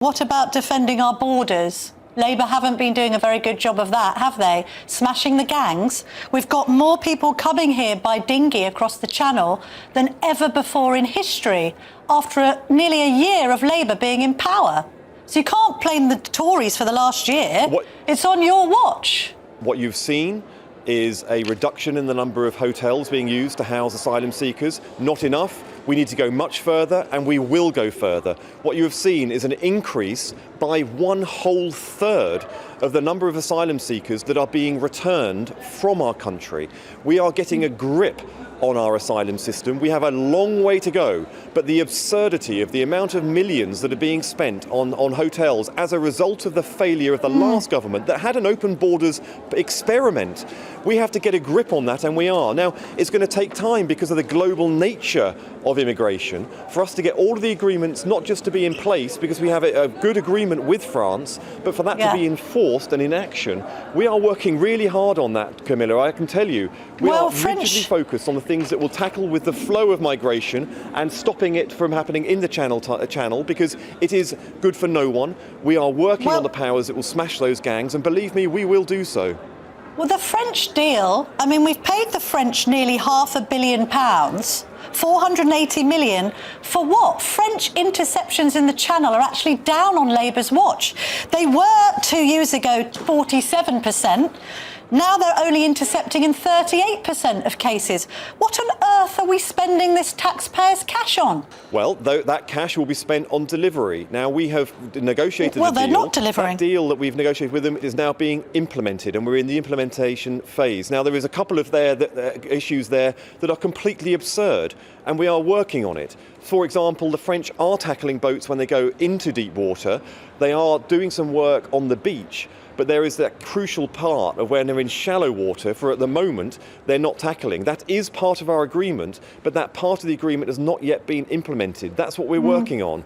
What about defending our borders? Labour haven't been doing a very good job of that, have they? Smashing the gangs. We've got more people coming here by dinghy across the Channel than ever before in history, after nearly a year of Labour being in power. So you can't blame the Tories for the last year. It's on your watch. What you've seen is a reduction in the number of hotels being used to house asylum seekers. Not enough. We need to go much further, and we will go further. What you have seen is an increase by 1/3 of the number of asylum seekers that are being returned from our country. We are getting a grip on our asylum system. We have a long way to go, but the absurdity of the amount of millions that are being spent on hotels as a result of the failure of the last government that had an open borders experiment, we have to get a grip on that, and we are. Now, it's going to take time because of the global nature of immigration for us to get all of the agreements, not just to be in place because we have a good agreement with France, but for that to be enforced and in action. We are working really hard on that, Camilla, I can tell you. We are rigidly focused on the things that will tackle with the flow of migration and stopping it from happening in the channel because it is good for no one. We are working on the powers that will smash those gangs, and believe me, we will do so. Well, the French deal, I mean, we've paid the French nearly £500 million, 480 million, for what? French interceptions in the Channel are actually down on Labour's watch. They were 2 years ago 47%. Now they're only intercepting in 38% of cases. What on earth are we spending this taxpayers' cash on? Well, that cash will be spent on delivery. Now, we have negotiated a deal. Well, they're not delivering. That deal that we've negotiated with them is now being implemented, and we're in the implementation phase. Now, there is a couple of issues there that are completely absurd, and we are working on it. For example, the French are tackling boats when they go into deep water. They are doing some work on the beach. But there is that crucial part of when they're in shallow water, for at the moment, they're not tackling. That is part of our agreement, but that part of the agreement has not yet been implemented. That's what we're working on.